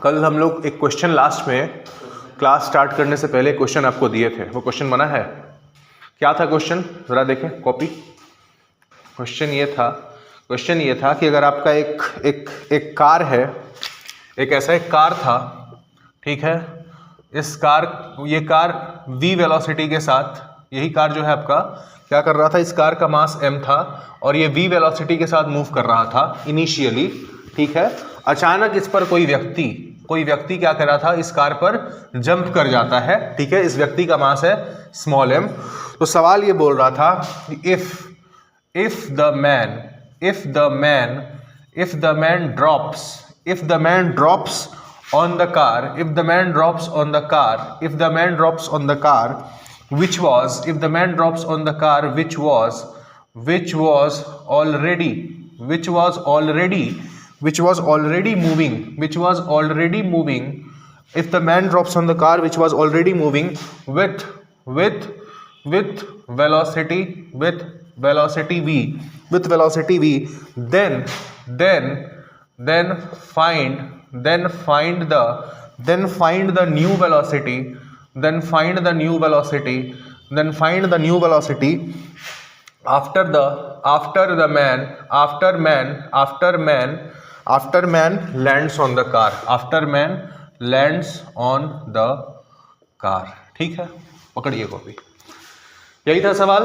कल हम लोग एक क्वेश्चन लास्ट में क्लास स्टार्ट करने से पहले क्वेश्चन आपको दिए थे, वो क्वेश्चन बना है? क्या था क्वेश्चन, ज़रा देखें कॉपी। क्वेश्चन ये था कि अगर आपका एक कार है, एक ऐसा एक कार था, ठीक है, ये कार v वेलोसिटी के साथ, यही कार जो है आपका क्या कर रहा था, इस कार का मास m था और ये v वेलोसिटी के साथ मूव कर रहा था इनिशियली, ठीक है। अचानक इस पर कोई व्यक्ति क्या कर रहा था, इस कार पर जंप कर जाता है, ठीक है। इस व्यक्ति का मास है स्मॉल m। तो सवाल ये बोल रहा था if the man drops on the car which was already moving if the man drops on the car which was already moving with velocity v, then find the new velocity after man lands on the car, ठीक है। पकड़िए copy. यही था सवाल।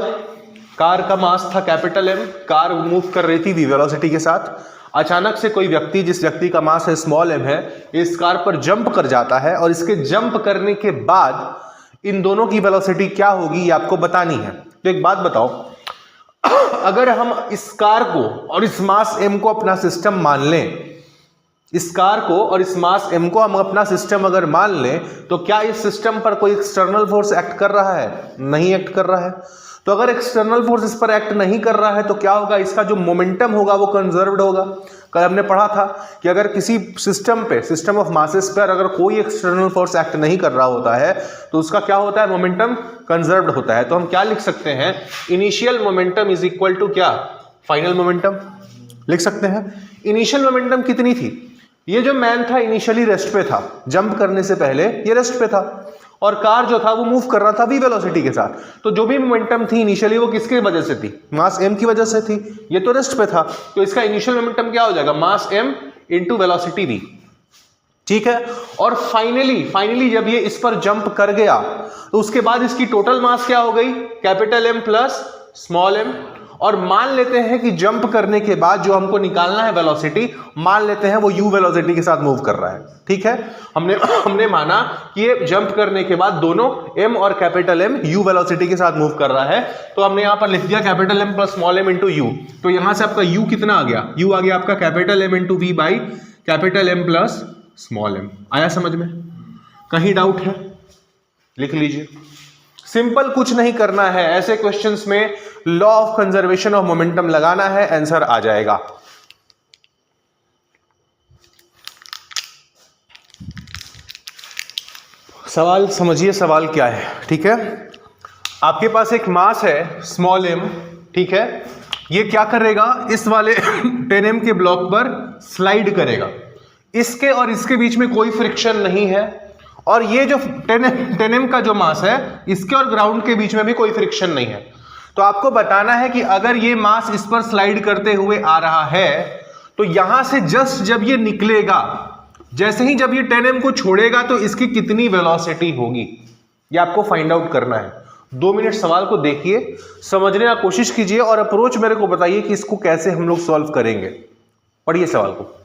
Car का मास था capital M, car move कर रही थी v वेलोसिटी के साथ। अचानक से कोई व्यक्ति, जिस व्यक्ति का मास है स्मॉल m है, इस कार पर जंप कर जाता है और इसके जंप करने के बाद इन दोनों की वेलोसिटी क्या होगी ये आपको बतानी है। तो एक बात बताओ, अगर हम इस कार को और इस मास m को अपना सिस्टम मान लें, इस कार को और इस मास m को हम अपना सिस्टम अगर मान लें, तो क्या इस सिस्टम पर कोई एक्सटर्नल फोर्स एक्ट कर रहा है? नहीं एक्ट कर रहा है। तो अगर एक्सटर्नल फोर्स इस पर एक्ट नहीं कर रहा है तो क्या होगा, इसका जो मोमेंटम होगा वो कंजर्व्ड होगा। कल हमने पढ़ा था कि अगर किसी सिस्टम ऑफ मासेस पर अगर कोई एक्सटर्नल फोर्स एक्ट नहीं कर रहा होता है तो उसका क्या होता है, मोमेंटम कंजर्व्ड होता है। तो हम क्या लिख सकते हैं, initial momentum is equal to क्या, फाइनल मोमेंटम लिख सकते हैं। इनिशियल मोमेंटम कितनी थी, ये जो मैन था इनिशियली रेस्ट पे था, जंप करने से पहले ये रेस्ट पे था और कार जो था वो मूव कर रहा था v वेलोसिटी के साथ। तो जो भी मोमेंटम थी इनिशियली वो किसके वजह से थी, मास m की वजह से थी। ये तो रेस्ट पे था, तो इसका इनिशियल मोमेंटम क्या हो जाएगा, मास m इंटू वेलोसिटी v, ठीक है। और फाइनली जब ये इस पर जंप कर गया तो उसके बाद इसकी टोटल मास क्या हो गई, capital M plus small m। और मान लेते हैं कि जंप करने के बाद जो हमको निकालना है वेलोसिटी, मान लेते हैं वो u वेलोसिटी के साथ मूव कर रहा है, ठीक है। हमने माना कि ये जंप करने के बाद दोनों m और कैपिटल M u वेलोसिटी के साथ मूव कर रहा है, तो हमने यहां पर लिख दिया capital M plus small m into u। तो यहां से आपका u कितना आ गया, u आ गया आपका capital M into v by capital M plus small m। आया समझ में? कहीं डाउट है लिख लीजिए। सिंपल, कुछ नहीं करना है, ऐसे क्वेश्चंस में law of conservation of momentum लगाना है, आंसर आ जाएगा। सवाल समझिए, सवाल क्या है, ठीक है। आपके पास एक मास है स्मॉल m, ठीक है। ये क्या करेगा, इस वाले 10m के ब्लॉक पर स्लाइड करेगा। इसके और इसके बीच में कोई फ्रिक्शन नहीं है और ये जो 10m का जो मास है, इसके और ग्राउंड के बीच में भी कोई फ्रिक्शन नहीं है। तो आपको बताना है कि अगर ये मास इस पर स्लाइड करते हुए आ रहा है तो यहां से जस्ट जब ये निकलेगा, जैसे ही जब ये 10m को छोड़ेगा तो इसकी कितनी वेलोसिटी होगी, ये आपको फाइंड आउट करना है। 2 मिनट सवाल को देखिए, समझने की कोशिश कीजिए और अप्रोच मेरे को बताइए कि इसको कैसे हम लोग सॉल्व करेंगे। पढ़िए सवाल को।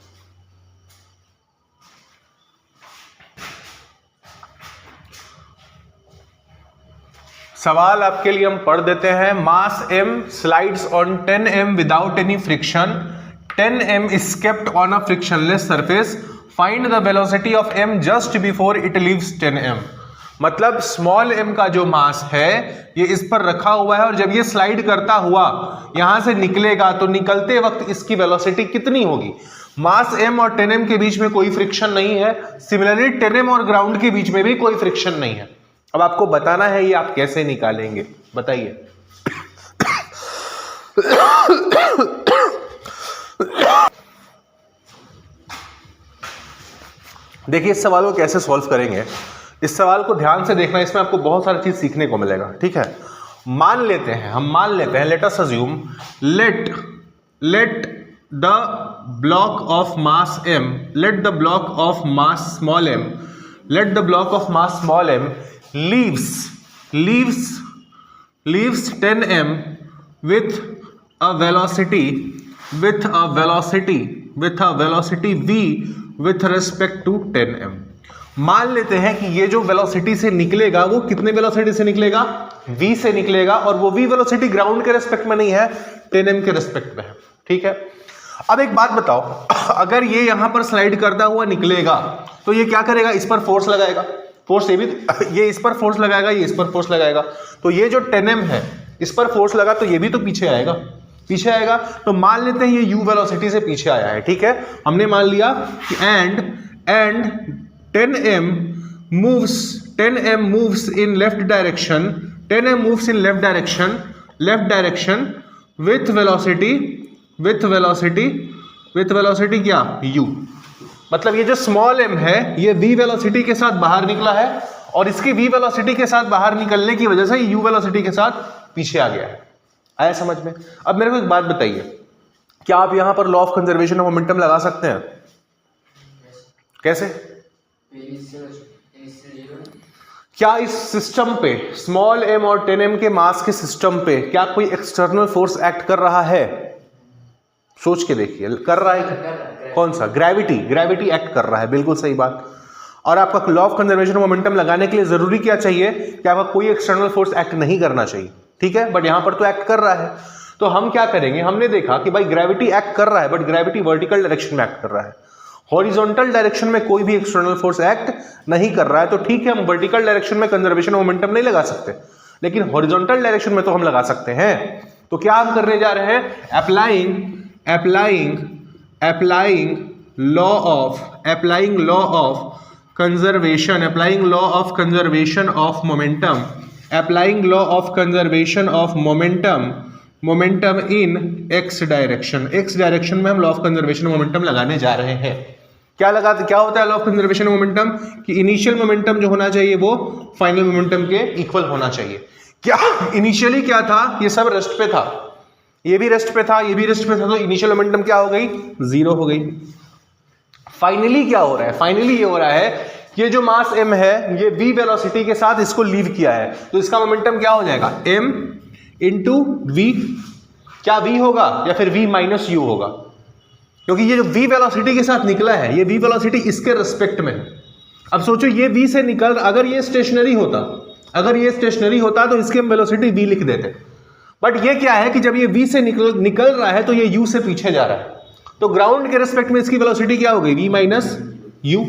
सवाल आपके लिए हम पढ़ देते हैं। मास m slides on 10m without any friction, 10m is kept on a frictionless surface, find the velocity of m just before it leaves 10m। मतलब स्मॉल m का जो मास है ये इस पर रखा हुआ है और जब ये स्लाइड करता हुआ यहां से निकलेगा तो निकलते वक्त इसकी वेलोसिटी कितनी होगी। मास m और 10m के बीच में कोई फ्रिक्शन नहीं है, सिमिलरली 10m और ग्राउंड के बीच में भी कोई फ्रिक्शन नहीं है। अब आपको बताना है ये आप कैसे निकालेंगे, बताइए। देखिए इस सवाल को कैसे सॉल्व करेंगे, इस सवाल को ध्यान से देखना, इसमें आपको बहुत सारी चीज सीखने को मिलेगा। ठीक है, मान लेते हैं let us assume let the block of mass m, let the block of mass small m, let the block of mass small m leaves 10m with a velocity v with respect to 10m। मान लेते हैं कि ये जो velocity से निकलेगा वो कितने वेलोसिटी से निकलेगा, v से निकलेगा, और वो v वेलोसिटी ग्राउंड के रेस्पेक्ट में नहीं है, 10m के रेस्पेक्ट में है। ठीक है, अब एक बात बताओ, अगर ये यहां पर स्लाइड करता हुआ निकलेगा तो ये क्या करेगा, इस पर फोर्स लगाएगा, फोर्स ये इस पर फोर्स लगाएगा, ये इस पर फोर्स लगाएगा, तो ये जो 10m है इस पर फोर्स लगा तो ये भी तो पीछे आएगा। तो मान लेते हैं ये u वेलोसिटी से पीछे आया है। ठीक है, हमने मान लिया कि and 10m moves in left direction with velocity क्या, u। मतलब ये जो स्मॉल m है ये v वेलोसिटी के साथ बाहर निकला है, और इसकी v वेलोसिटी के साथ बाहर निकलने की वजह से u वेलोसिटी के साथ पीछे आ गया है। आया समझ में? अब मेरे को एक बात बताइए, क्या आप यहां पर law of conservation of momentum लगा सकते हैं? कैसे? क्या इस सिस्टम पे स्मॉल m और 10m के मास के सिस्टम पे क्या कोई एक्सटर्नल फोर्स एक्ट कर रहा है? सोच के देखिए, कर रहा है? कौन सा? ग्रेविटी एक्ट कर रहा है, बिल्कुल सही बात। और आपका law of conservation of momentum लगाने के लिए जरूरी क्या चाहिए कि आपका कोई एक्सटर्नल फोर्स एक्ट नहीं करना चाहिए। ठीक है, बट यहां पर तो एक्ट कर रहा है, तो हम क्या करेंगे, हमने देखा कि भाई ग्रेविटी एक्ट कर रहा है बट ग्रेविटी वर्टिकल डायरेक्शन में एक्ट कर रहा है, हॉरिजॉन्टल डायरेक्शन में कोई भी एक्सटर्नल फोर्स एक्ट नहीं कर रहा है। तो ठीक है, हम वर्टिकल डायरेक्शन में कंजर्वेशन ऑफ मोमेंटम नहीं लगा सकते, लेकिन हॉरिजॉन्टल डायरेक्शन में तो हम लगा सकते हैं। तो क्या हम करने जा रहे हैं, applying law of conservation of momentum in x direction में हम law of conservation of momentum लगाने जा रहे हैं। क्या होता है law of conservation of momentum, कि इनिशियल मोमेंटम जो होना चाहिए वो फाइनल मोमेंटम के इक्वल होना चाहिए। क्या इनिशियली क्या था, ये सब रेस्ट पे था, ये भी रेस्ट पे था, ये भी रेस्ट पे था, तो इनिशियल मोमेंटम क्या हो गई, 0 हो गई। फाइनली क्या हो रहा है, फाइनली ये हो रहा है ये जो मास m है ये v वेलोसिटी के साथ इसको लीव किया है, तो इसका मोमेंटम क्या हो जाएगा, m इंटू v। क्या v होगा या फिर v माइनस u होगा, क्योंकि ये जो v वेलोसिटी के साथ निकला है ये v वेलोसिटी इसके रिस्पेक्ट में है। अब सोचो ये v से निकल, अगर ये स्टेशनरी होता तो इसके हम वेलोसिटी v लिख देते, बट ये क्या है कि जब ये v से निकल रहा है तो ये u से पीछे जा रहा है, तो ग्राउंड के रिस्पेक्ट में इसकी वेलोसिटी क्या हो गई, v माइनस u।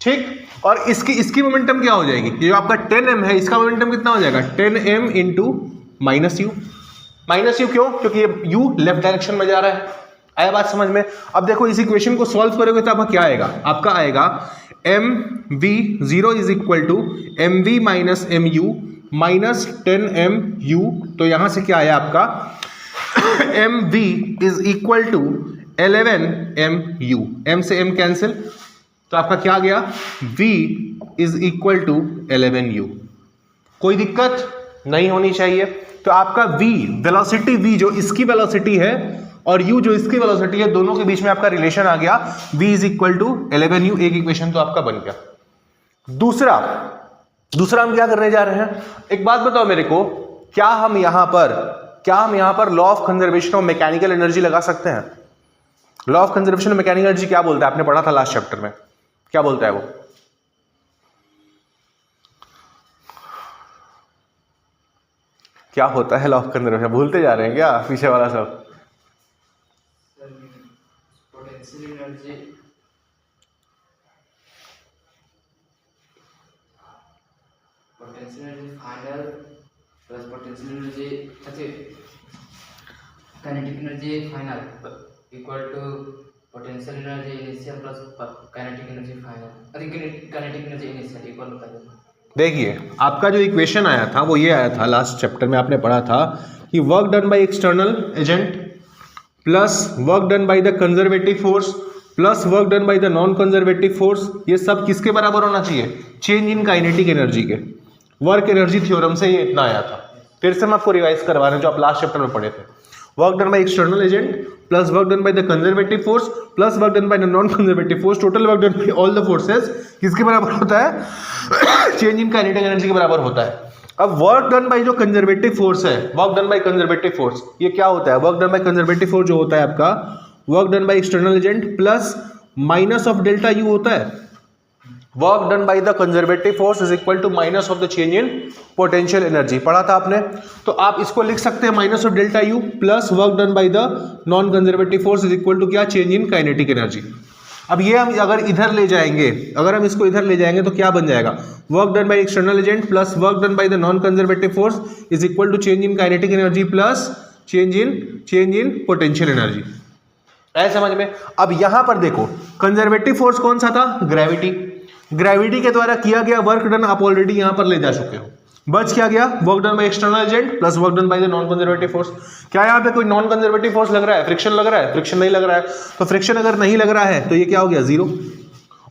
ठीक, और इसकी मोमेंटम क्या हो जाएगी, ये जो आपका 10m है इसका मोमेंटम कितना हो जाएगा, 10m इंटू माइनस यू क्यों, क्योंकि ये u लेफ्ट डायरेक्शन में जा रहा है। आया बात समझ में? अब देखो इस इक्वेशन को सॉल्व करोगे तो आपका क्या आएगा, आपका आएगा mv0 is equal to mv minus mu minus 10mu। तो यहां से क्या आया आपका mv is equal to 11mu, m से m कैंसिल, तो आपका क्या गया, v is equal to 11u। कोई दिक्कत नहीं होनी चाहिए। तो आपका v वेलोसिटी, v जो इसकी वेलोसिटी है और u जो इसकी वेलोसिटी है, दोनों के बीच में आपका रिलेशन आ गया, v is equal to 11u। एक इक्वेशन तो आपका बन गया। दूसरा हम क्या करने जा रहे हैं, एक बात बताओ मेरे को, क्या हम यहां पर law of conservation of mechanical energy लगा सकते हैं? Law of conservation of mechanical energy क्या बोलता है, आपने पढ़ा था लास्ट चैप्टर में, क्या बोलता है वो? क्या होता है लॉ ऑफ कंजर्वेशन, भूलते जा रहे हैं क्या पीछे वाला सब? Potential energy final plus potential energy kinetic energy final equal to potential energy initial plus kinetic energy final, kinetic energy initial equal होता है। देखिए आपका जो इक्वेशन आया था वो ये आया था, लास्ट चैप्टर में आपने पढ़ा था कि work done by external agent plus work done by the conservative force plus work done by the non conservative force, ये सब किसके बराबर होना चाहिए? चेंज इन काइनेटिक एनर्जी के। वर्क एनर्जी थ्योरम से ये इतना आया था। फिर से मैं आपको रिवाइज करवा रहा हूं जो आप लास्ट चैप्टर में पढ़े थे। Work done by external agent plus work done by the conservative force plus work done by the non conservative force, total work done bye all the forces किसके बराबर होता है? चेंज इन काइनेटिक एनर्जी के बराबर होता है। अब work done by जो कंजर्वेटिव फोर्स है, work done by conservative force, ये क्या होता है? Work done by conservative force जो होता है आपका work done by external agent plus minus of delta U होता है। Work done by the conservative force is equal to minus of the change in potential energy, पढ़ा था आपने। तो आप इसको लिख सकते हैं minus of delta you plus work done by the non conservative force is equal to क्या? Change in kinetic energy. अब ये हम अगर इधर ले जाएंगे, अगर हम इसको इधर ले जाएंगे तो क्या बन जाएगा? Work done by external agent plus work done by the non conservative force is equal to change in kinetic energy plus change in potential energy. ऐसे समझ में। अब यहां पर देखो कंजर्वेटिव फोर्स कौन सा था? ग्रेविटी। ग्रेविटी के द्वारा किया गया वर्क डन आप ऑलरेडी यहां पर ले जा चुके हो। बच क्या गया? Work done by external agent plus work done by the non conservative force. क्या यहां पे कोई नॉन कंजर्वेटिव फोर्स लग रहा है? फ्रिक्शन लग रहा है? फ्रिक्शन नहीं लग रहा है। तो फ्रिक्शन अगर नहीं लग रहा है तो ये क्या हो गया? जीरो।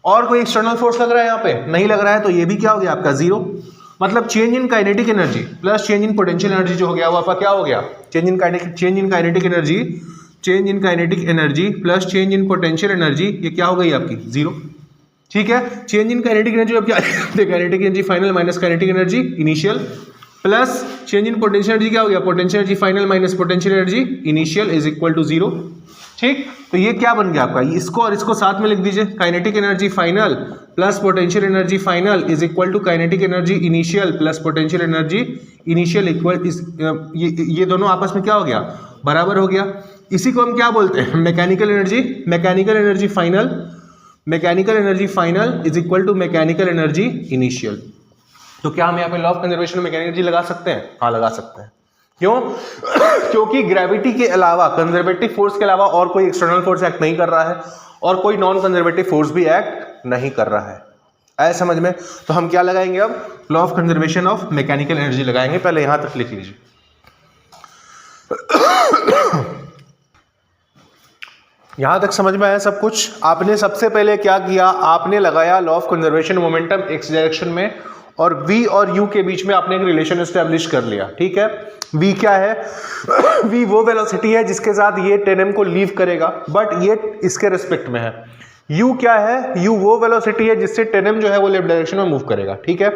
और कोई एक्सटर्नल फोर्स लग रहा है यहां पे? नहीं लग रहा है, तो ये भी क्या हो गया आपका? जीरो। मतलब change in kinetic energy plus change in potential energy जो हो गया वो आपका क्या हो गया? Change in kinetic energy plus change in potential energy, ये क्या हो गई आपकी? जीरो। ठीक है। चेंज इन काइनेटिक एनर्जी अब क्या? Kinetic energy final minus kinetic energy initial plus change in potential energy क्या हो गया? Potential energy final minus potential energy initial is equal to zero. ठीक। तो ये क्या बन गया आपका? इसको और इसको साथ में लिख दीजिए। Kinetic energy final plus potential energy final is equal to kinetic energy initial plus potential energy initial equal, ये दोनों आपस में क्या हो गया? बराबर हो गया। इसी को हम क्या बोलते हैं? Mechanical energy. Mechanical energy final is equal to mechanical energy initial. तो क्या हम यहाँ पे लॉ ऑफ कंजर्वेशन में मैकेनिकल एनर्जी लगा सकते हैं? हाँ, लगा सकते हैं। क्यों? क्योंकि ग्रेविटी के अलावा, कंजर्वेटिव फोर्स के अलावा और कोई एक्सटर्नल फोर्स एक्ट नहीं कर रहा है और कोई नॉन कंजर्वेटिव फोर्स भी एक्ट नहीं कर रहा है। आया समझ में? तो हम क्या लगाएंगे अब? Law of conservation of mechanical energy लगाएंगे। पहले यहां तक लिख लीजिए। यहां तक समझ में आया सब कुछ? आपने सबसे पहले क्या किया? आपने लगाया law of conservation momentum X direction में और v और u के बीच में आपने एक रिलेशन एस्टेब्लिश कर लिया। ठीक है। v क्या है? v वो वेलोसिटी है जिसके साथ ये 10m को लीव करेगा, बट ये इसके रिस्पेक्ट में है। u क्या है? u वो वेलोसिटी है जिससे 10m जो है वो लेफ्ट डायरेक्शन में मूव करेगा। ठीक है।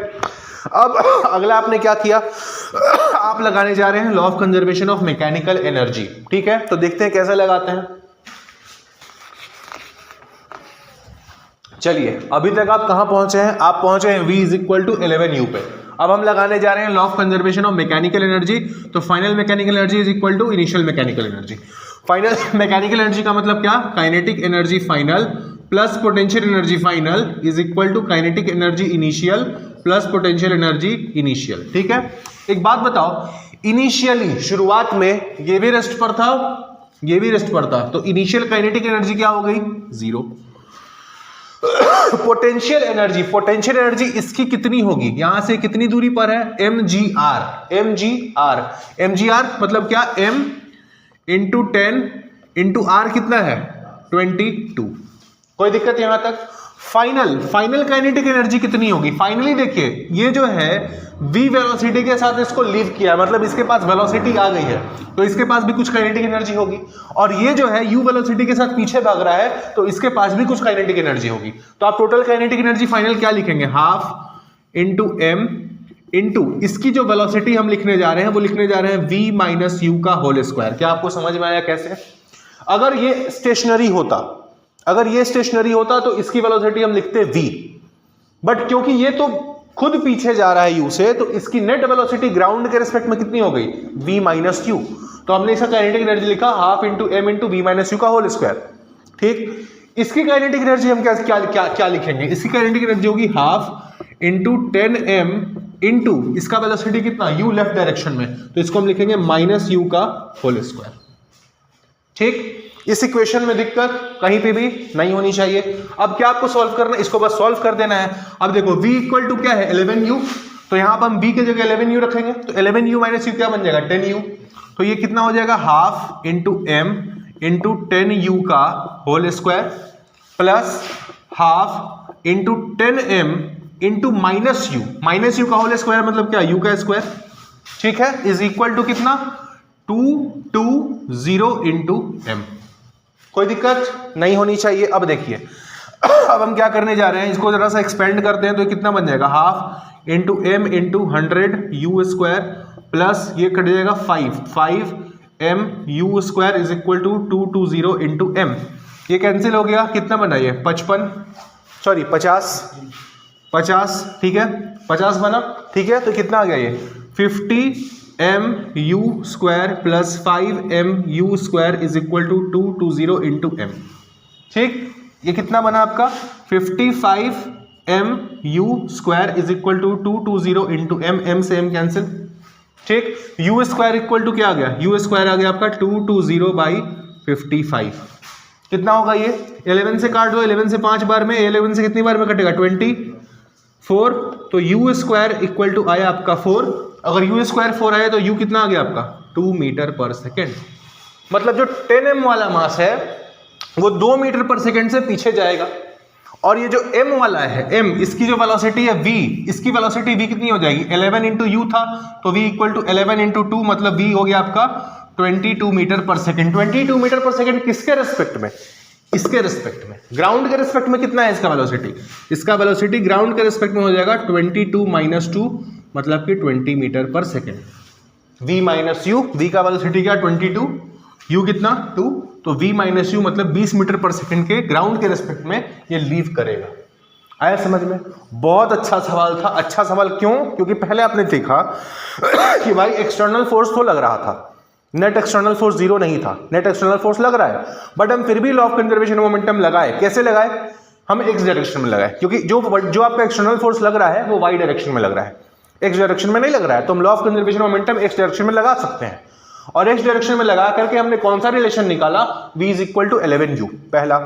अब अगला आपने क्या किया? आप लगाने जा रहे हैं law of conservation of mechanical energy. ठीक है। तो देखते हैं कैसे लगाते हैं। चलिए, अभी तक आप कहां पहुंचे हैं? आप पहुंचे हैं v is equal to 11u पे। अब हम लगाने जा रहे हैं law of conservation of mechanical energy. तो final mechanical energy is equal to initial mechanical energy. Final mechanical energy का मतलब क्या? Kinetic energy final plus potential energy final is equal to kinetic energy initial plus potential energy initial. ठीक है। एक बात बताओ, initially शुरुआत में ये भी रेस्ट पर था, ये भी रेस्ट पर था, तो इनिशियल काइनेटिक एनर्जी क्या हो गई? जीरो। पोटेंशियल एनर्जी इसकी कितनी होगी? यहां से कितनी दूरी पर है? mgr मतलब क्या? m इंटू 10 इंटू r कितना है? 22। कोई दिक्कत यहां तक? फाइनल काइनेटिक एनर्जी कितनी होगी? फाइनली देखिए, ये जो है v वेलोसिटी के साथ इसको लीव किया है, मतलब इसके पास वेलोसिटी आ गई है, तो इसके पास भी कुछ काइनेटिक एनर्जी होगी। और ये जो है u वेलोसिटी के साथ पीछे भाग रहा है, तो इसके पास भी कुछ काइनेटिक एनर्जी होगी। तो आप टोटल काइनेटिक एनर्जी फाइनल क्या लिखेंगे? हाफ इंटू m इंटू इसकी जो वेलोसिटी हम लिखने जा रहे हैं वो लिखने जा रहे हैं v माइनस यू का होल स्क्वायर। क्या आपको समझ में आया कैसे? अगर ये स्टेशनरी होता तो इसकी वेलोसिटी हम लिखते v, बट क्योंकि ये तो खुद पीछे जा रहा है u से, तो इसकी नेट वेलोसिटी ग्राउंड के रिस्पेक्ट में कितनी हो गई? v minus you. तो हमने इसका काइनेटिक एनर्जी लिखा half into m into v minus U का होल स्क्वायर। ठीक। इसकी काइनेटिक एनर्जी हम क्या लिखेंगे? इसकी काइनेटिक एनर्जी होगी हाफ इंटू 10m इंटू इसका वेलोसिटी कितना? u लेफ्ट डायरेक्शन में, तो इसको हम लिखेंगे माइनस यू का होल स्क्वायर। ठीक। इस इक्वेशन में दिक्कत कहीं पे भी नहीं होनी चाहिए। अब क्या आपको सॉल्व करना है? इसको बस सॉल्व कर देना है। अब देखो v इक्वल टू क्या है? 11u। तो यहां पर हम v की जगह 11u रखेंगे, तो 11u माइनस यू क्या बन जाएगा? 10u। तो ये कितना हो जाएगा? Half into m into 10u का whole square. Plus half into 10m into minus U का होल स्क्वायर मतलब क्या, यू का स्क्वायर, ठीक है, इज इक्वल टू कितना 220 इंटू एम। कोई दिक्कत नहीं होनी चाहिए। अब देखिए अब हम क्या करने जा रहे हैं, इसको जरा सा एक्सपेंड करते हैं तो कितना बन जाएगा, half into M into 100 U square plus ये कट जाएगा 5 M U square is equal to 220 into M. ये कैंसिल हो गया, कितना बना ये 50, ठीक है 50 बना, ठीक है, तो कितना आ गया ये 50 M U square plus 5 M U square is equal to 220 into M. ठीक, ये कितना बना आपका 55 M U square is equal to 220 into M, M से एम कैंसिल, ठीक, यू स्क्वायर इक्वल टू क्या आ गया, यू स्क्वायर आ गया आपका 220 बाई 55, कितना होगा ये 11 से काट दो, 11 से 5 बार में, 11 से कितनी बार में कटेगा 24, तो यू स्क्वायर इक्वल टू आया आपका 4, अगर यू स्क्वायर 4 आया तो यू कितना आ गया आपका 2 मीटर पर सेकेंड। मतलब जो 10m वाला मास है वो 2 मीटर पर सेकेंड से पीछे जाएगा, और ये जो m वाला है m, इसकी जो वेलोसिटी है v, इसकी वेलोसिटी v कितनी हो जाएगी 11 इंटू यू था तो v इक्वल टू 11 इंटू 2 मतलब v हो गया आपका 22 मीटर पर सेकेंड। 22 मीटर पर सेकेंड किसके रेस्पेक्ट में, इसके रेस्पेक्ट में, ग्राउंड के रेस्पेक्ट में कितना है इसका वेलोसिटी, इसका वेलोसिटी ग्राउंड के रेस्पेक्ट में हो जाएगा 22 माइनस 2 मतलब कि 20 मीटर पर second. v minus you, v का वेलोसिटी क्या 22, u कितना 2, तो v माइनस यू मतलब 20 मीटर पर सेकेंड के ग्राउंड के रेस्पेक्ट में ये लीव करेगा। आया समझ में? बहुत अच्छा सवाल था। अच्छा सवाल क्यों? क्योंकि पहले आपने देखा कि भाई एक्सटर्नल फोर्स तो लग रहा था, नेट एक्सटर्नल फोर्स जीरो नहीं था, नेट एक्सटर्नल फोर्स लग रहा है, बट हम फिर भी लॉ ऑफ कंजर्वेशन मोमेंटम लगाए। कैसे लगाए? हम एक्स डायरेक्शन में लगाए, क्योंकि जो आपका एक्सटर्नल फोर्स लग रहा है वो वाई डायरेक्शन में लग रहा है, एक्स डायरेक्शन में नहीं लग रहा है, तो हम law of conservation momentum X direction में लगा सकते हैं। और एक्स डायरेक्शन में लगा करके हमने कौन सा रिलेशन निकाला, v is equal to 11u, पहला।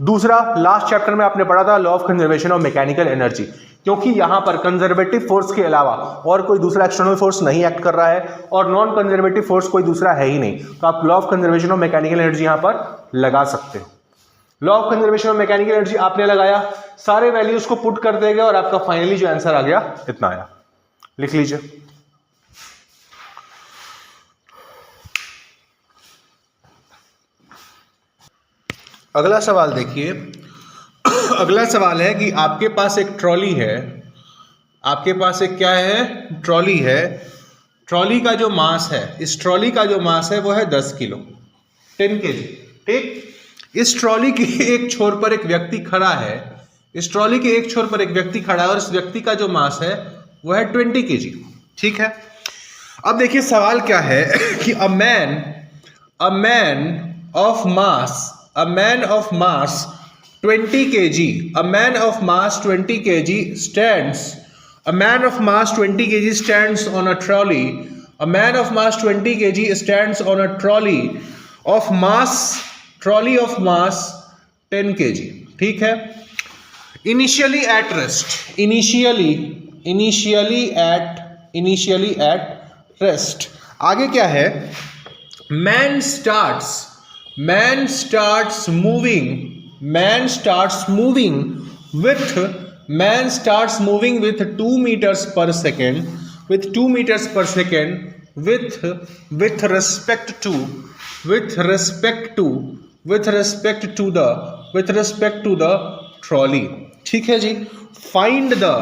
दूसरा, लास्ट चैप्टर में आपने पढ़ा था law of conservation of mechanical energy, क्योंकि यहां पर कंजर्वेटिव फोर्स के अलावा और कोई दूसरा एक्सटर्नल फोर्स नहीं एक्ट कर रहा है और नॉन कंजर्वेटिव फोर्स कोई दूसरा है ही नहीं, तो आप law of conservation of mechanical energy यहां पर लगा सकते हो। Law of conservation of mechanical energy आपने लगाया, सारे वैल्यूज को पुट कर देगा और आपका फाइनली जो आंसर आ गया इतना आया। लिख लीजिए। अगला सवाल देखिए। अगला सवाल है कि आपके पास एक ट्रॉली है, आपके पास एक क्या है, ट्रॉली है। ट्रॉली का जो मास है, इस ट्रॉली का जो मास है वो है 10 किलो, 10 kg, ठीक। इस ट्रॉली के एक छोर पर एक व्यक्ति खड़ा है, इस ट्रॉली के एक छोर पर एक व्यक्ति खड़ा है और इस व्यक्ति का जो मास है वो है 20 kg, ठीक है। अब देखिए सवाल क्या है कि a man of mass 20 kg, a man of mass 20 kg stands on a trolley, a man of mass 20 kg stands on a trolley of mass 10 kg, ठीक है। initially at rest, आगे क्या है, man starts moving with 2 meters per second with respect to the trolley, ठीक है जी। find the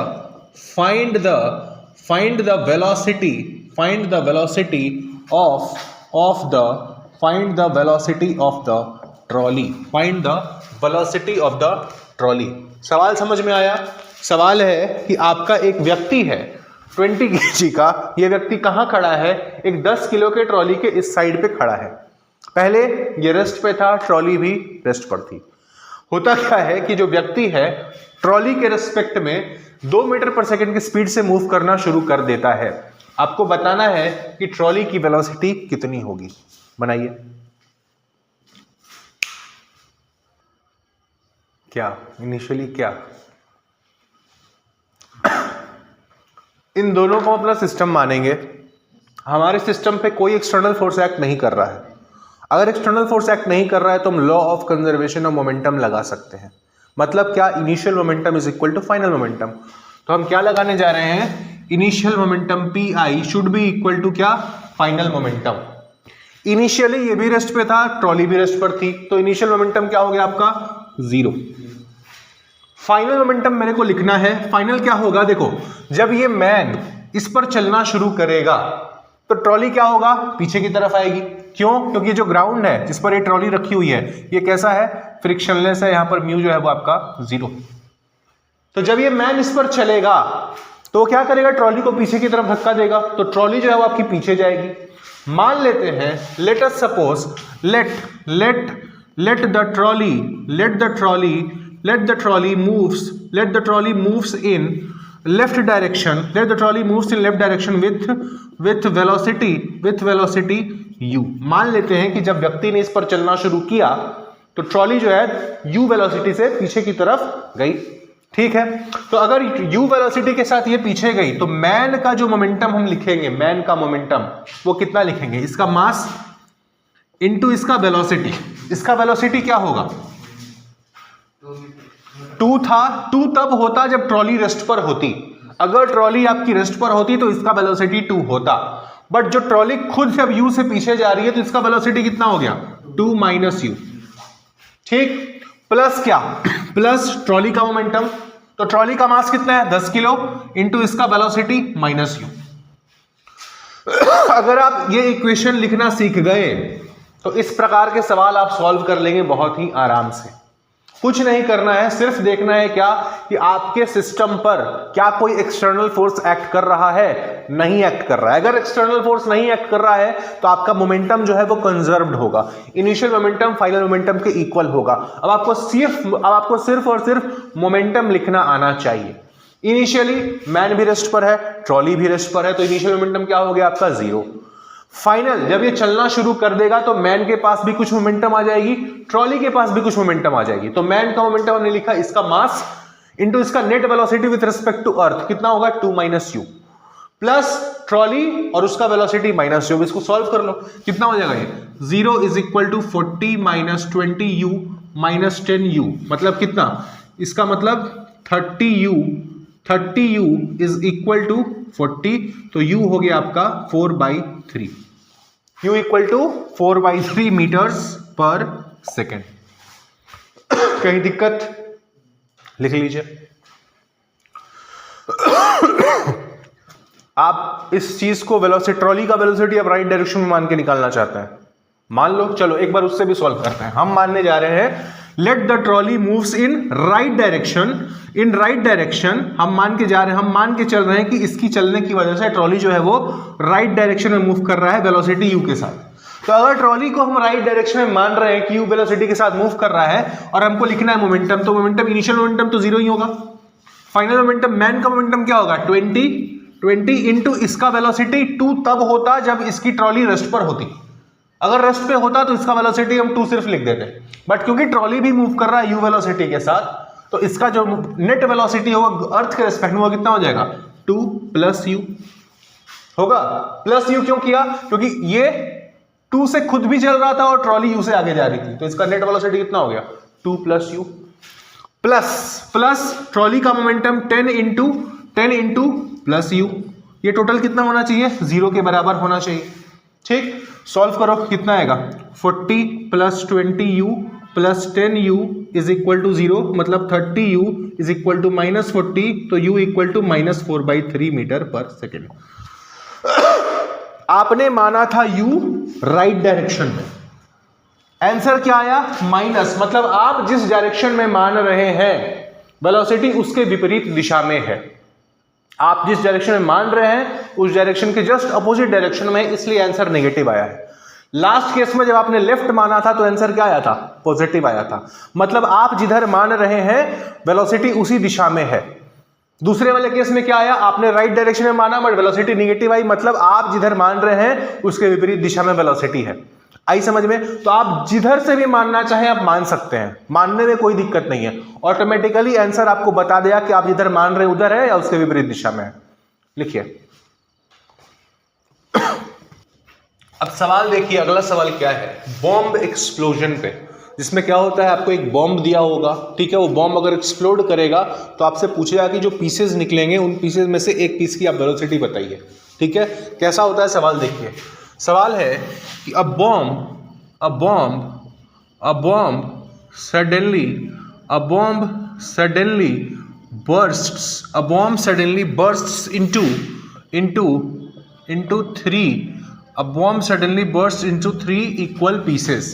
velocity of the trolley। सवाल समझ में आया? सवाल है कि आपका एक व्यक्ति है 20 kg का, ये व्यक्ति कहाँ खड़ा है, एक 10 किलो के ट्रॉली के इस साइड पे खड़ा है। पहले ये रेस्ट पे था, ट्रॉली भी रेस्ट पर थी। होता क्या है कि जो व्यक्ति है ट्रॉली के रेस्पेक्ट में 2 मीटर पर सेकेंड की स्पीड से मूव करना शुरू कर देता है। आपको बताना है कि ट्रॉली की वेलोसिटी कितनी होगी, बनाइए। क्या इनिशियली क्या, इन दोनों को अपना सिस्टम मानेंगे। हमारे सिस्टम पे कोई एक्सटर्नल फोर्स एक्ट नहीं कर रहा है। अगर एक्सटर्नल फोर्स एक्ट नहीं कर रहा है तो हम law of conservation of momentum लगा सकते हैं। मतलब क्या, initial momentum is equal to final momentum. तो हम क्या लगाने जा रहे हैं, initial momentum P I should be equal to क्या, फाइनल मोमेंटम। इनिशियली ये भी रेस्ट पे था, ट्रॉली भी रेस्ट पर थी, तो इनिशियल मोमेंटम क्या हो गया आपका, 0। फाइनल मोमेंटम मेरे को लिखना है। फाइनल क्या होगा, देखो जब ये मैन इस पर चलना शुरू करेगा तो ट्रॉली क्या होगा, पीछे की तरफ आएगी। क्यों, क्योंकि जो ग्राउंड है जिस पर ये ट्रॉली रखी हुई है ये कैसा है, फ्रिक्शनलेस है, यहां पर म्यू जो है वो आपका 0। तो जब ये मैन इस पर चलेगा तो क्या करेगा, ट्रॉली को पीछे की तरफ धक्का देगा, तो ट्रॉली जो है वो आपकी पीछे जाएगी। मान लेते हैं, let us suppose, let the trolley moves in left direction, let the trolley moves in left direction with velocity u। मान लेते हैं कि जब व्यक्ति ने इस पर चलना शुरू किया तो ट्रॉली जो है u वेलोसिटी से पीछे की तरफ गई। ठीक है, तो अगर u वेलोसिटी के साथ ये पीछे गई तो मैन का जो मोमेंटम हम लिखेंगे, मैन का मोमेंटम वो कितना लिखेंगे, इसका मास इनटू इसका वेलोसिटी। इसका वेलोसिटी क्या होगा, 2 था। 2 तब होता जब ट्रॉली रेस्ट पर होती। अगर ट्रॉली आपकी रेस्ट पर होती तो इसका वेलोसिटी 2 होता, बट जो ट्रॉली खुद जब u से पीछे जा रही है तो इसका वेलोसिटी कितना हो गया, 2 माइनस u। ठीक, प्लस क्या, प्लस ट्रॉली का मोमेंटम। तो ट्रॉली का मास कितना है, 10 किलो, इंटू इसका वेलोसिटी माइनस u। अगर आप ये इक्वेशन लिखना सीख गए तो इस प्रकार के सवाल आप सॉल्व कर लेंगे बहुत ही आराम से। कुछ नहीं करना है, सिर्फ देखना है क्या कि आपके सिस्टम पर क्या कोई एक्सटर्नल फोर्स एक्ट कर रहा है, नहीं एक्ट कर रहा है। अगर एक्सटर्नल फोर्स नहीं एक्ट कर रहा है तो आपका मोमेंटम जो है वो कंजर्व्ड होगा, इनिशियल मोमेंटम फाइनल मोमेंटम के इक्वल होगा। अब आपको सिर्फ और सिर्फ मोमेंटम लिखना आना चाहिए। इनिशियली मैन भी रेस्ट पर है, ट्रॉली भी रेस्ट पर है, तो इनिशियल मोमेंटम क्या हो गया आपका, 0। फाइनल, जब ये चलना शुरू कर देगा तो मैन के पास भी कुछ मोमेंटम आ जाएगी, ट्रॉली के पास भी कुछ मोमेंटम आ जाएगी। तो मैन का मोमेंटम हमने लिखा, इसका मास इनटू इसका net velocity with respect to earth कितना होगा, 2 माइनस u, प्लस ट्रॉली और उसका वेलोसिटी माइनस u। इसको सॉल्व कर लो, कितना हो जाएगा ये, 0 is equal to 40 minus 20u minus 10u, मतलब कितना, इसका मतलब 30u इज इक्वल टू 40, तो u हो गया आपका 4/3, u इक्वल टू 4/3 मीटर्स पर सेकेंड। कहीं दिक्कत, लिख लीजिए। आप इस चीज को वेलोसिटी, ट्रॉली का वेलोसिटी आप राइट डायरेक्शन में मान के निकालना चाहते हैं, मान लो, चलो एक बार उससे भी सॉल्व करते हैं। हम मानने जा रहे हैं let the trolley moves in right direction, in right direction हम मान के चल रहे हैं कि इसकी चलने की वजह से ट्रॉली जो है वो राइट डायरेक्शन में मूव कर रहा है वेलोसिटी u के साथ। तो अगर ट्रॉली को हम राइट डायरेक्शन में मान रहे हैं कि u वेलोसिटी के साथ मूव कर रहा है और हमको लिखना है मोमेंटम, तो मोमेंटम, इनिशियल मोमेंटम तो 0 ही होगा। फाइनल मोमेंटम, मैन का मोमेंटम क्या होगा, 20 इंटू इसका वेलोसिटी 2 तब होता जब इसकी ट्रॉली रेस्ट पर होती। अगर रेस्ट पे होता तो इसका वेलोसिटी हम 2 सिर्फ लिख देते, बट क्योंकि ट्रॉली भी मूव कर रहा है u वेलोसिटी के साथ, तो इसका जो नेट वेलोसिटी होगा अर्थ के रिस्पेक्ट में वो कितना हो जाएगा, 2 प्लस u होगा। प्लस u क्यों किया, क्योंकि ये 2 से खुद भी चल रहा था और ट्रॉली u से आगे जा रही थी, तो इसका नेट वेलोसिटी कितना हो गया, 2 प्लस u, प्लस ट्रॉली का मोमेंटम 10 इंटू प्लस u, ये टोटल कितना होना चाहिए, 0 के बराबर होना चाहिए। ठीक, सॉल्व करो, कितना आएगा, 40 plus 20u plus 10u is equal to 0, मतलब 30u is equal to minus 40, तो u equal to minus 4/3 metre पर सेकेंड। आपने माना था u राइट डायरेक्शन में, आंसर क्या आया, माइनस, मतलब आप जिस डायरेक्शन में मान रहे हैं वेलोसिटी उसके विपरीत दिशा में है। आप जिस डायरेक्शन में मान रहे हैं उस डायरेक्शन के जस्ट अपोजिट डायरेक्शन में, इसलिए आंसर नेगेटिव आया है। लास्ट केस में जब आपने लेफ्ट माना था तो आंसर क्या आया था, पॉजिटिव आया था। मतलब आप जिधर मान रहे हैं वेलोसिटी उसी दिशा में है। दूसरे वाले केस में क्या आया, आपने राइट डायरेक्शन में माना बट वेलोसिटी नेगेटिव आई, मतलब आप जिधर मान रहे हैं उसके विपरीत दिशा में वेलोसिटी है। आई समझ में? तो आप जिधर से भी मानना चाहें आप मान सकते हैं, मानने में कोई दिक्कत नहीं है। ऑटोमेटिकली आंसर आपको बता दिया कि आप जिधर मान रहे उधर है या उसके विपरीत दिशा में है। लिखिए अब सवाल देखिए, अगला सवाल क्या है, बॉम्ब एक्सप्लोजन पे, जिसमें क्या होता है, आपको एक बॉम्ब दिया होगा, ठीक है, वो बॉम्ब अगर एक्सप्लोड करेगा तो आपसे पूछेगा कि जो पीसेस निकलेंगे उन पीसेस में से एक पीस की आप वेलोसिटी बताइए, ठीक है। कैसा होता है सवाल देखिए, सवाल है कि a bomb suddenly bursts into three equal pieces.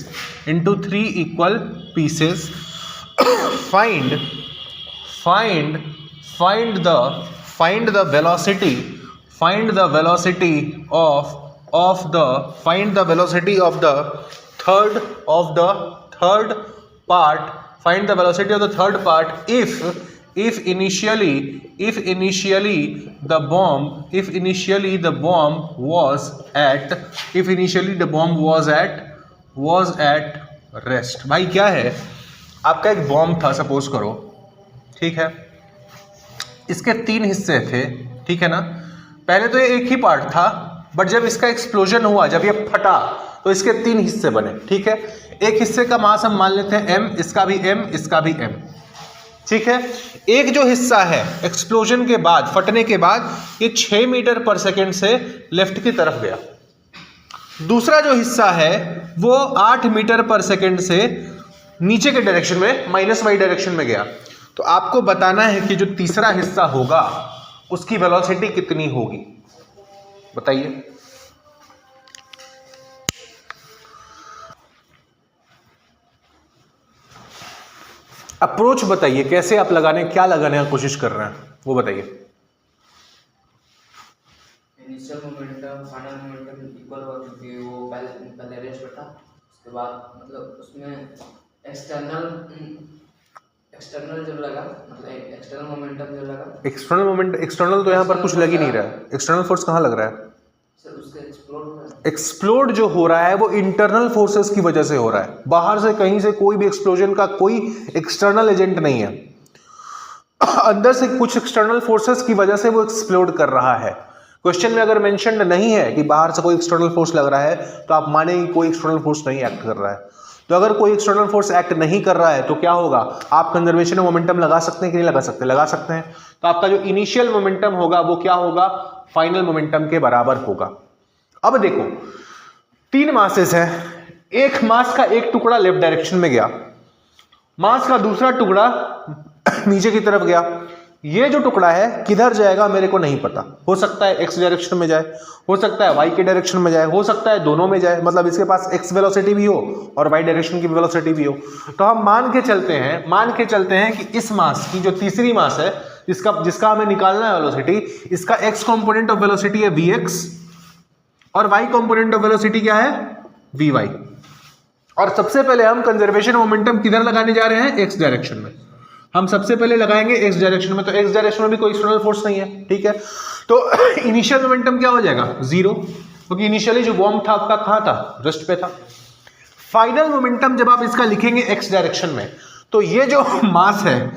find the velocity of the third part if initially the bomb was at rest। भाई क्या है, आपका एक बॉम्ब था सपोज करो, ठीक है, इसके 3 हिस्से थे, ठीक है ना। पहले तो ये एक ही पार्ट था, बट जब इसका एक्सप्लोजन हुआ, जब ये फटा तो इसके 3 हिस्से बने, ठीक है। एक हिस्से का मास हम मान लेते हैं m, इसका भी m, इसका भी m, ठीक है। एक जो हिस्सा है एक्सप्लोजन के बाद, फटने के बाद, ये 6 मीटर पर सेकेंड से लेफ्ट की तरफ गया। दूसरा जो हिस्सा है वो 8 मीटर पर सेकेंड से नीचे के डायरेक्शन में, -y डायरेक्शन में गया। तो आपको बताना है कि जो तीसरा हिस्सा होगा उसकी वेलोसिटी कितनी होगी, बताइए। अप्रोच बताइए, कैसे आप क्या लगाने की कोशिश कर रहे हैं, वो बताइए। Initial momentum final momentum equal हुआ, क्योंकि वो पहले रेस्ट था, उसके बाद मतलब उसमें एक्सटर्नल जब लगा, मतलब एक्सटर्नल मोमेंटम जब लगा, एक्सटर्नल तो यहाँ पर कुछ लग ही नहीं रहा है। एक्सटर्नल फोर्स कहाँ लग रहा है सर? उसके एक्सप्लोड जो हो रहा है वो इंटरनल फोर्सेस की वजह से हो रहा है। बाहर से कहीं से कोई भी एक्सप्लोजन का कोई एक्सटर्नल एजेंट नहीं है, अंदर से कुछ एक्सटर्नल फोर्सेस की वजह से वो एक्सप्लोड कर रहा है। क्वेश्चन में अगर मेंशन नहीं है कि बाहर से कोई एक्सटर्नल फोर्स लग रहा है तो आप माने कि कोई एक्सटर्नल फोर्स नहीं एक्ट कर रहा है। तो अगर कोई एक्सटर्नल फोर्स एक्ट नहीं कर रहा है तो क्या होगा, आप कंजर्वेशन ऑफ मोमेंटम लगा सकते हैं कि नहीं लगा सकते? लगा सकते हैं। तो आपका जो इनिशियल मोमेंटम होगा वो क्या होगा, फाइनल मोमेंटम के बराबर होगा। अब देखो 3 मासेस है, एक मास का एक टुकड़ा लेफ्ट डायरेक्शन में गया, मास का दूसरा टुकड़ा नीचे की तरफ गया। ये जो टुकड़ा है किधर जाएगा मेरे को नहीं पता, हो सकता है एक्स डायरेक्शन में जाए, हो सकता है वाई के डायरेक्शन में जाए, हो सकता है दोनों में जाए, मतलब इसके पास एक्स वेलोसिटी भी हो और वाई डायरेक्शन की वेलोसिटी भी हो। तो हम मान के चलते हैं कि इस मास की जो तीसरी मास है जिसका हमें निकालना है वेलोसिटी, इसका एक्स कंपोनेंट ऑफ वेलोसिटी है vx और y कंपोनेंट ऑफ वेलोसिटी क्या है vy। और सबसे पहले हम कंजर्वेशन मोमेंटम किधर लगाने जा रहे हैं, एक्स डायरेक्शन में। हम सबसे पहले लगाएंगे एक्स डायरेक्शन में, तो एक्स डायरेक्शन में भी कोई एक्सटर्नल फोर्स नहीं है, ठीक है। तो इनिशियल मोमेंटम क्या हो जाएगा, 0, क्योंकि इनिशियली जो बॉम्ब था आपका कहां था, रेस्ट पे था। फाइनल मोमेंटम जब आप इसका लिखेंगे एक्स डायरेक्शन में, तो ये जो मास है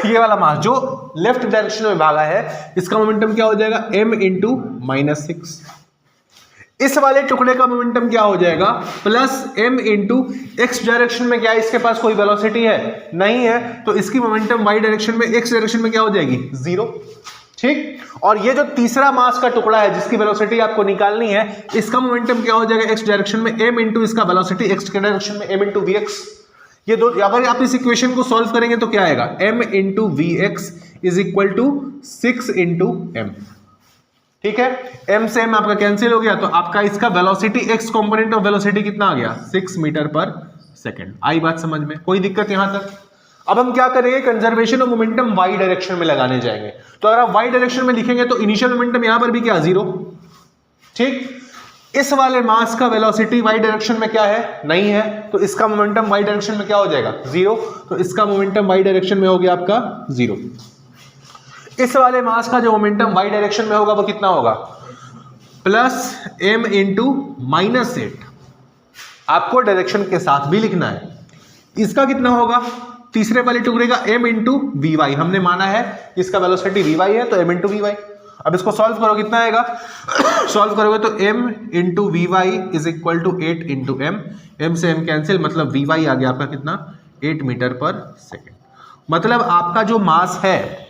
ये वाला मास जो लेफ्ट डायरेक्शन में भागा है, इसका मोमेंटम क्या हो जाएगा, m इंटू -6। इस वाले टुकड़े का मोमेंटम क्या हो जाएगा, plus m into x direction में क्या है, इसके पास कोई वेलोसिटी है नहीं है, तो इसकी मोमेंटम y डायरेक्शन में, एक्स डायरेक्शन में क्या हो जाएगी, 0, ठीक। और ये जो तीसरा मास का टुकड़ा है जिसकी वेलोसिटी आपको निकालनी है, इसका मोमेंटम क्या हो जाएगा, एक्स डायरेक्शन में m इंटू इसका वेलोसिटी एक्स के डायरेक्शन में m इंटू vx। ये दो, अगर आप इस इक्वेशन को सॉल्व करेंगे तो क्या आएगा, m into vx is equal to 6 into m, ठीक है। m से m आपका कैंसिल हो गया, तो आपका इसका velocity x component of velocity कितना आ गया, 6 मीटर पर सेकंड। आई बात समझ में, कोई दिक्कत यहां तक? अब हम क्या करेंगे, conservation of momentum y direction में लगाने जाएंगे। तो अगर आप y डायरेक्शन में लिखेंगे तो इनिशियल मोमेंटम यहां पर भी क्या, 0, ठीक। इस वाले मास का वेलोसिटी y डायरेक्शन में क्या है, नहीं है, तो इसका मोमेंटम y डायरेक्शन में क्या हो जाएगा, 0, तो इसका मोमेंटम y डायरेक्शन में हो गया आपका 0। इस वाले मास का जो मोमेंटम y डायरेक्शन में होगा वो कितना होगा, प्लस m इंटू -8। आपको डायरेक्शन के साथ भी लिखना है। इसका कितना होगा, तीसरे वाले टुकड़े का m इंटू वी वाई। हमने माना है इसका वेलोसिटी वी वाई है, तो m इंटू वी वाई। अब इसको सॉल्व करो, कितना आएगा? सॉल्व करोगे तो m into V Y is equal to 8 into M, M से m कैंसिल, मतलब वी वाई आ गया आपका कितना? 8 मीटर पर सेकेंड। मतलब आपका जो मास है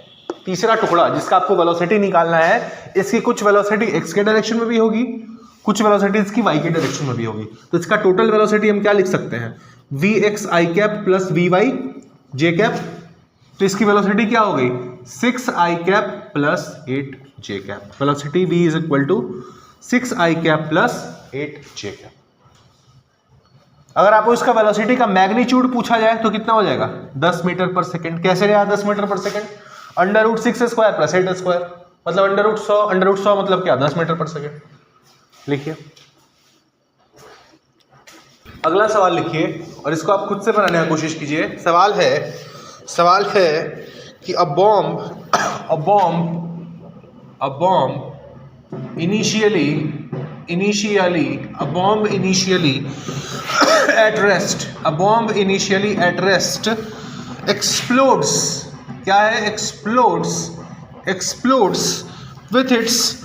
तीसरा टुकड़ा जिसका आपको वेलोसिटी निकालना है, इसकी कुछ वेलोसिटी x के डायरेक्शन में भी होगी, कुछ वेलोसिटी इसकी y के डायरेक्शन में भी होगी। तो इसका टोटल वेलोसिटी हम क्या लिख सकते हैं? V x i cap plus v y j cap. तो इसकी वेलोसिटी क्या हो गई? 6 i cap plus 8 j cap. Velocity v is equal to 6 i cap plus 8 j cap. अगर आपको इसका वेलोसिटी का मैग्नीट्यूड पूछा जाए तो कितना हो जाएगा? 10 मीटर पर सेकेंड। कैसे रहा 10 मीटर पर second? Under root 6 square plus 8 square, मतलब अंडर रूट 100 मतलब क्या? 10 मीटर पर सेकेंड। लिखिए अगला सवाल लिखिए और इसको आप खुद से बनाने की कोशिश कीजिए। सवाल है कि a bomb initially at rest explodes, क्या है? explodes with its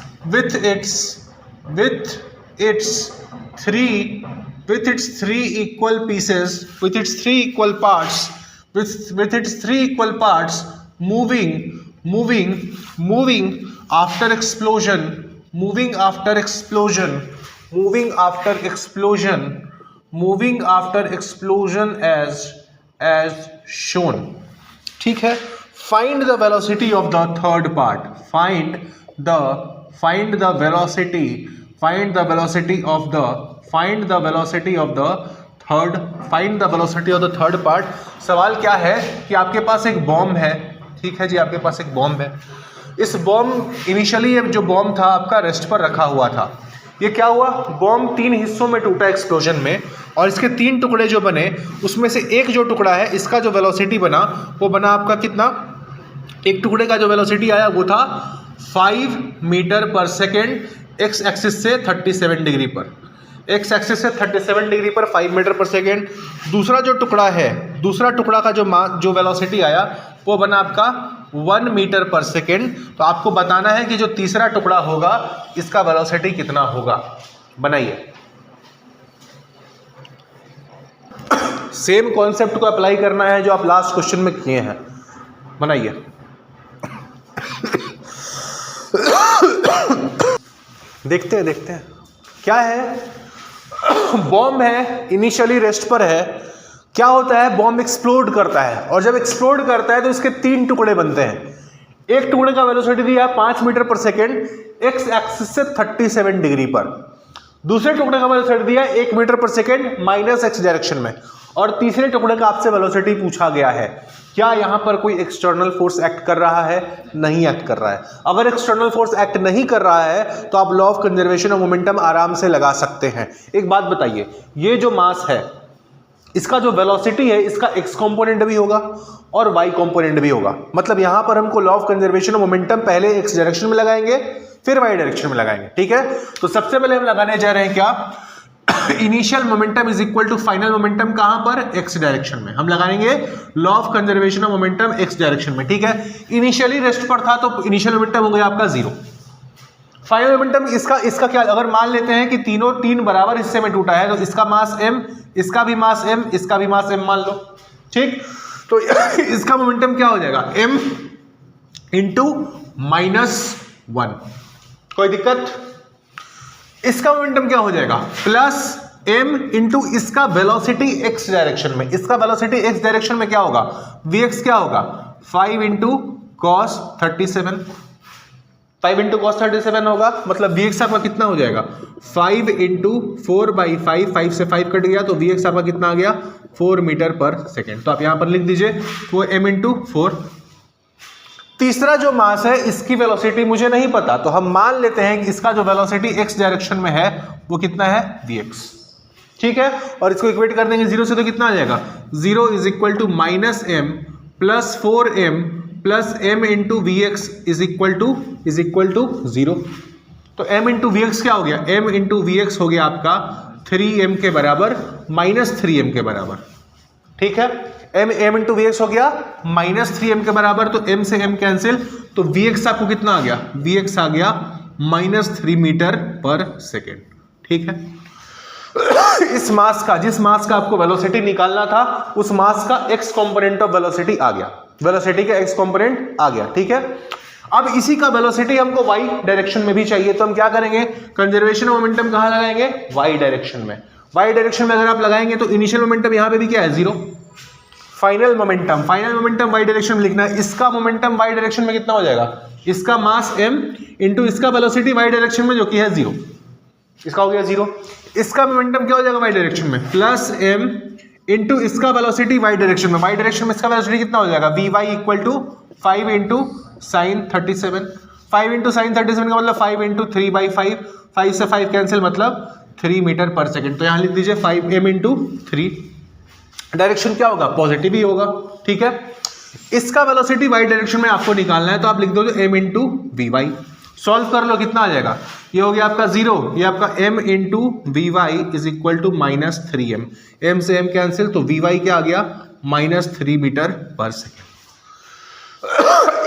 three equal pieces, with its three equal parts moving after explosion as shown। ठीक है। Find the velocity of the third part। Find the velocity of the third part। सवाल क्या है कि आपके पास एक बॉम्ब है, ठीक है जी, आपके पास एक बॉम्ब है। इस बॉम्ब इनिशियली जो बॉम्ब था आपका रेस्ट पर रखा हुआ था। ये क्या हुआ? बॉम्ब 3 हिस्सों में टूटा एक्सप्लोजन में, और इसके 3 टुकड़े जो बने उसमें से एक जो टुकड़ा है इसका जो वेलोसिटी बना वो बना आपका कितना? एक टुकड़े का जो वेलोसिटी आया वो था 5 मीटर पर सेकेंड, एक्स एक्सिस से 37 डिग्री पर, एक्स एक्सिस से 37 डिग्री पर 5 मीटर पर सेकेंड। दूसरा जो टुकड़ा है, दूसरा टुकड़ा का जो वेलोसिटी आया वो बना आपका 1 मीटर पर सेकेंड। तो आपको बताना है कि जो तीसरा टुकड़ा होगा इसका वेलोसिटी कितना होगा। बनाइए। सेम कॉन्सेप्ट को अप्लाई करना है जो आप लास्ट क्वेश्चन में किए हैं। बनाइए। देखते हैं क्या है। बॉम्ब है, इनिशियली रेस्ट पर है। क्या होता है? बॉम्ब एक्सप्लोड करता है, और जब एक्सप्लोड करता है तो इसके 3 टुकड़े बनते हैं। एक टुकड़े का वेलोसिटी दिया 5 मीटर पर सेकेंड, एक्स एक्सिस से 37 डिग्री पर। दूसरे टुकड़े का वेलोसिटी दिया 1 मीटर पर सेकेंड माइनस एक्स डायरेक्शन में, और तीसरे टुकड़े का आपसे वेलोसिटी पूछा गया है। क्या यहां पर कोई एक्सटर्नल फोर्स एक्ट कर रहा है? नहीं एक्ट कर रहा है। अगर एक्सटर्नल फोर्स एक्ट नहीं कर रहा है तो आप law of conservation of momentum आराम से लगा सकते हैं। एक बात बताइए, ये जो मास है इसका जो वेलोसिटी है इसका एक्स कंपोनेंट भी होगा और वाई कंपोनेंट भी होगा। मतलब यहां पर हमको law of conservation of momentum पहले एक्स डायरेक्शन में लगाएंगे फिर वाई डायरेक्शन में लगाएंगे। ठीक है, तो सबसे पहले हम लगाने जा रहे हैं क्या? Initial momentum is equal to final momentum. कहां पर? एक्स डायरेक्शन में। हम लगाएंगे law of conservation of momentum X direction में। ठीक है, इनिशियली रेस्ट पर था तो इनिशियल मोमेंटम हो गया आपका 0। फाइनल मोमेंटम इसका क्या? अगर मान लेते हैं कि तीनों 3 बराबर हिस्से में टूटा है तो इसका मास m, इसका भी मास m, इसका भी मास m मान लो। ठीक, तो इसका मोमेंटम क्या हो जाएगा? m into -1। कोई दिक्कत? इसका मोमेंटम क्या हो जाएगा? प्लस m इंटू इसका वेलोसिटी x डायरेक्शन में। इसका वेलोसिटी x डायरेक्शन में क्या होगा? vx क्या होगा? 5 इंटू कॉस 37। 5 इंटू कॉस 37 होगा, मतलब vx आपका कितना हो जाएगा? 5 इंटू 4/5, 5 से 5 कट गया तो vx आपका कितना आ गया? 4 मीटर पर सेकेंड। तो आप यहां पर लिख दीजिए वो m इंटू 4। तीसरा जो मास है इसकी वेलोसिटी मुझे नहीं पता, तो हम मान लेते हैं कि इसका जो वेलोसिटी x डायरेक्शन में है वो कितना है? vx। ठीक है, और इसको इक्वेट कर देंगे 0 से तो कितना आ जाएगा? 0 is equal to -m plus 4m plus m into V X is equal to 0। तो m इंटू वी एक्स क्या हो गया? m इंटू वी एक्स हो गया आपका 3m के बराबर -3m के बराबर। ठीक है, एम इंटू वी एक्स हो गया -3m के बराबर, तो m से m कैंसिल, तो वी एक्स आपको कितना आ गया, वी एक्स आ गया -3 मीटर पर सेकेंड। ठीक है, इस मास का, जिस मास का आपको वेलोसिटी निकालना था, उस मास का x कंपोनेंट ऑफ वेलोसिटी आ गया, वेलोसिटी का x कंपोनेंट आ गया। ठीक है, अब इसी का वेलोसिटी हमको y डायरेक्शन में भी चाहिए, तो हम क्या करेंगे, कंजर्वेशन ऑफ मोमेंटम कहां लगाएंगे, y डायरेक्शन में। y डायरेक्शन में अगर आप लगाएंगे तो इनिशियल मोमेंटम यहां पे भी क्या है, 0। फाइनल मोमेंटम y डायरेक्शन में लिखना है, इसका मोमेंटम y डायरेक्शन में कितना हो जाएगा, इसका मास m इंटू इसका वेलोसिटी y डायरेक्शन में जो कि है 0, इसका हो गया 0। इसका मोमेंटम क्या हो जाएगा y डायरेक्शन में, प्लस m इंटू इसका वेलोसिटी y डायरेक्शन में, y डायरेक्शन में इसका वेलोसिटी कितना हो जाएगा, vy equal to 5 into sine 37, 5 into sine 37 का मतलब 5 इंटू 3/5, 5 से 5 कैंसिल, मतलब 3 मीटर पर सेकेंड। तो यहां लिख दीजिए 5m इंटू 3, डायरेक्शन क्या होगा, पॉजिटिव ही होगा। ठीक है, इसका वेलोसिटी y डायरेक्शन में आपको निकालना है, तो आप लिख दो m into V Y, solve कर लो, कितना आ जाएगा, ये हो गया आपका 0, ये आपका m into V Y is equal to -3m, m से m कैंसिल, तो वी वाई क्या आ गया, -3 मीटर पर सेकेंड।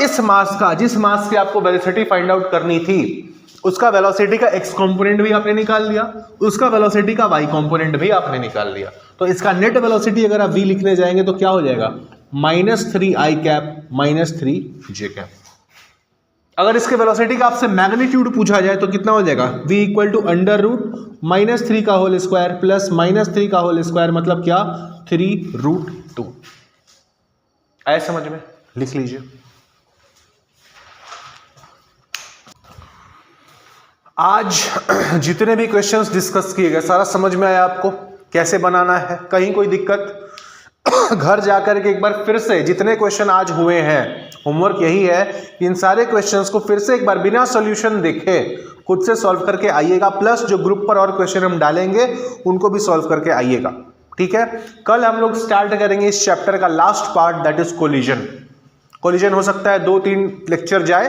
इस मास का, जिस मास की आपको वेलोसिटी फाइंड आउट करनी थी, उसका वेलोसिटी का x कंपोनेंट भी आपने निकाल लिया, उसका वेलोसिटी का y कंपोनेंट भी आपने निकाल लिया, तो इसका नेट वेलोसिटी अगर आप v लिखने जाएंगे तो क्या हो जाएगा, -3i कैप -3j कैप। अगर इसके वेलोसिटी का आपसे मैग्नीट्यूड पूछा जाए तो कितना हो जाएगा, v इक्वल टू √-3 का होल स्क्वायर प्लस -3 का होल स्क्वायर, मतलब क्या, 3√2। आया समझ में, लिख लीजिए। आज जितने भी क्वेश्चंस डिस्कस किए गए सारा समझ में आया आपको, कैसे बनाना है, कहीं कोई दिक्कत, घर जाकर के एक बार फिर से जितने क्वेश्चन आज हुए हैं, होमवर्क यही है कि इन सारे क्वेश्चंस को फिर से एक बार बिना सॉल्यूशन देखे खुद से सॉल्व करके आइएगा, प्लस जो ग्रुप पर और क्वेश्चन हम डालेंगे उनको भी सॉल्व करके आइएगा। ठीक है, कल हम लोग स्टार्ट करेंगे इस चैप्टर का last part, that is collision. Collision हो सकता है 2-3 लेक्चर जाए,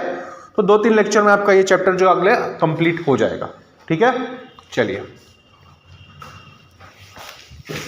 तो 2-3 लेक्चर में आपका ये चैप्टर जो अगले कंप्लीट हो जाएगा। ठीक है, चलिए।